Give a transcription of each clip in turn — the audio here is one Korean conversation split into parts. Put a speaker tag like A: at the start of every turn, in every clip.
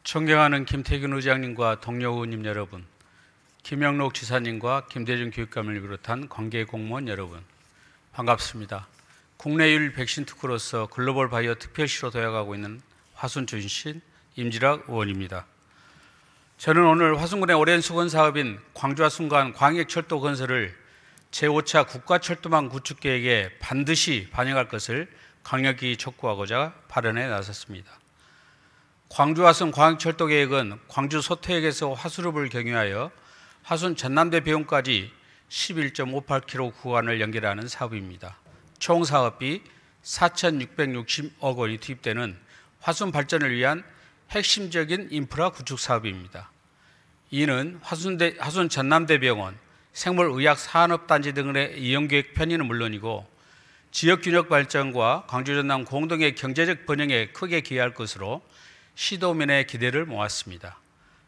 A: 존경하는 김태균 의장님과 동료 의원님 여러분, 김영록 지사님과 김대중 교육감을 비롯한 관계 공무원 여러분, 반갑습니다. 국내율 백신 특구로서 글로벌 바이오 특별시로 도약하고 있는 화순 출신 임지락 의원입니다. 저는 오늘 화순군의 오랜 수건 사업인 광주 화순간 광역철도 건설을 제5차 국가철도망 구축 계획에 반드시 반영할 것을 강력히 촉구하고자 발언에 나섰습니다. 광주 화순 광역철도 계획은 광주 소태역에서 화수읍을 경유하여 화순 전남대 병원까지 11.58km 구간을 연결하는 사업입니다. 총 사업비 4,660억 원이 투입되는 화순 발전을 위한 핵심적인 인프라 구축 사업입니다. 이는 화순 전남대병원, 생물의학산업단지 등의 이용계획 편의는 물론이고 지역균형 발전과 광주 전남 공동의 경제적 번영에 크게 기여할 것으로 시도민의 기대를 모았습니다.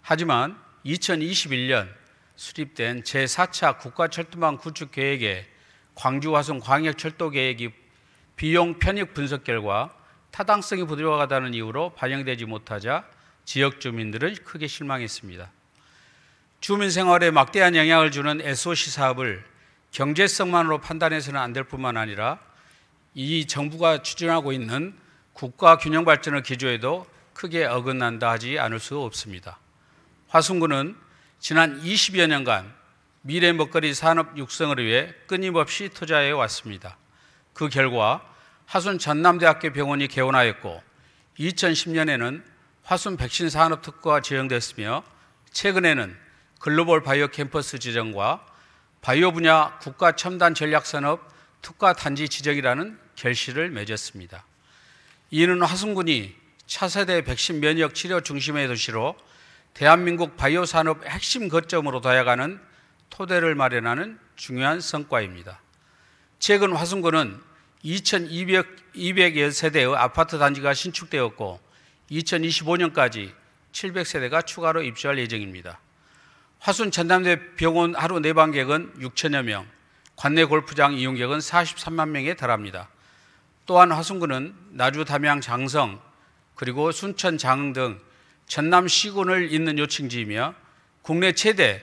A: 하지만 2021년 수립된 제4차 국가철도망 구축 계획에 광주 화순 광역철도 계획이 비용 편익 분석 결과 타당성이 부족하다는 이유로 반영되지 못하자 지역 주민들은 크게 실망했습니다. 주민 생활에 막대한 영향을 주는 SOC 사업을 경제성만으로 판단해서는 안 될 뿐만 아니라 이 정부가 추진하고 있는 국가 균형 발전을 기조에도 크게 어긋난다 하지 않을 수 없습니다. 화순군은 지난 20여 년간 미래 먹거리 산업 육성을 위해 끊임없이 투자해 왔습니다. 그 결과 화순 전남대학교 병원이 개원하였고 2010년에는 화순 백신 산업 특구가 지정됐으며 최근에는 글로벌 바이오 캠퍼스 지정과 바이오 분야 국가 첨단 전략 산업 특화 단지 지정이라는 결실을 맺었습니다. 이는 화순군이 차세대 백신 면역 치료 중심의 도시로 대한민국 바이오 산업 핵심 거점으로 도약하는 토대를 마련하는 중요한 성과입니다. 최근 화순군은 2,200여 세대의 아파트 단지가 신축되었고 2025년까지 700세대가 추가로 입주할 예정입니다. 화순 전남대 병원 하루 내방객은 6천여 명, 관내 골프장 이용객은 43만 명에 달합니다. 또한 화순군은 나주, 담양, 장성, 그리고 순천, 장흥 등 전남 시군을 잇는 요층지이며 국내 최대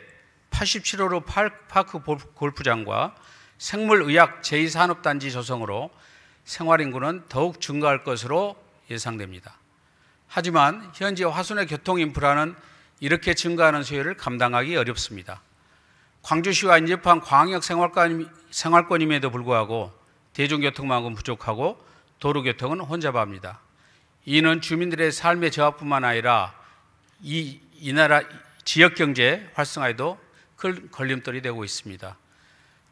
A: 87호로 파크 골프장과 생물의학 제2산업단지 조성으로 생활인구는 더욱 증가할 것으로 예상됩니다. 하지만 현재 화순의 교통인프라는 이렇게 증가하는 수요를 감당하기 어렵습니다. 광주시와 인접한 광역 생활권임에도 불구하고 대중교통망은 부족하고 도로교통은 혼잡합니다. 이는 주민들의 삶의 저하뿐만 아니라 이 나라 지역경제 활성화에도 큰 걸림돌이 되고 있습니다.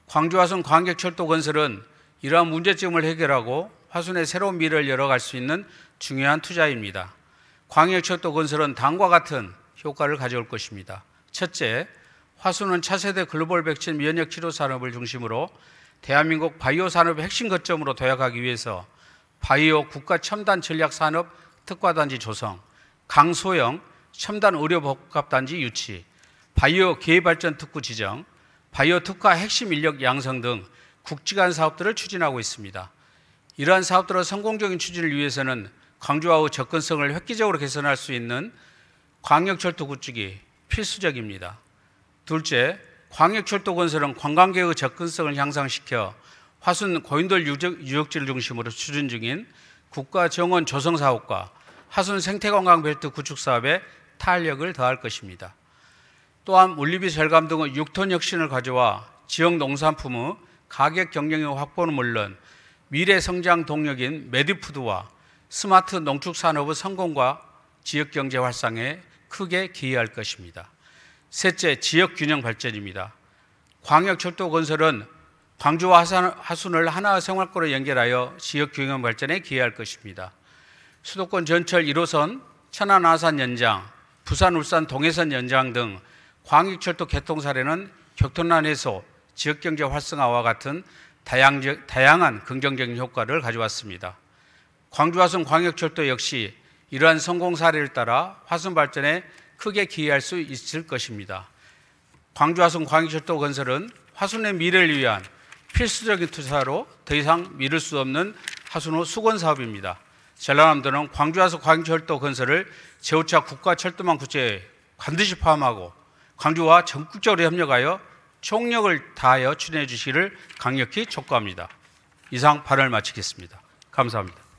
A: 광주 화순 광역철도 건설은 이러한 문제점을 해결하고 화순의 새로운 미래를 열어갈 수 있는 중요한 투자입니다. 광역철도 건설은 다음과 같은 효과를 가져올 것입니다. 첫째, 화순은 차세대 글로벌 백신 면역 치료 산업을 중심으로 대한민국 바이오 산업의 핵심 거점으로 도약하기 위해서 바이오 국가 첨단 전략 산업 특화단지 조성, 강소형 첨단 의료 복합단지 유치, 바이오 기회발전 특구 지정, 바이오 특화 핵심 인력 양성 등 국지간 사업들을 추진하고 있습니다. 이러한 사업들의 성공적인 추진을 위해서는 광주와의 접근성을 획기적으로 개선할 수 있는 광역철도 구축이 필수적입니다. 둘째, 광역철도 건설은 관광객의 접근성을 향상시켜 화순 고인돌 유적지를 중심으로 추진 중인 국가정원 조성 사업과 화순 생태관광벨트 구축 사업에 탄력을 더할 것입니다. 또한 물리비 절감 등의 6톤 혁신을 가져와 지역 농산품의 가격 경쟁력 확보는 물론 미래 성장 동력인 메디푸드와 스마트 농축산업의 성공과 지역경제 활성화에 크게 기여할 것입니다. 셋째, 지역균형 발전입니다. 광역철도 건설은 광주와 화순을 하나의 생활권으로 연결하여 지역균형 발전에 기여할 것입니다. 수도권 전철 1호선, 천안 아산 연장, 부산 울산 동해선 연장 등 광역철도 개통 사례는 교통난 해소, 지역경제 활성화와 같은 다양한 긍정적인 효과를 가져왔습니다. 광주 화순 광역철도 역시 이러한 성공 사례를 따라 화순 발전에 크게 기여할 수 있을 것입니다. 광주 화순 광역철도 건설은 화순의 미래를 위한 필수적인 투자로 더 이상 미룰 수 없는 화순호 수건 사업입니다. 전라남도는 광주 와서 광주철도 건설을 제5차 국가철도망 구체에 반드시 포함하고 광주와 적극적으로 협력하여 총력을 다하여 추진해 주시기를 강력히 촉구합니다. 이상 발언을 마치겠습니다. 감사합니다.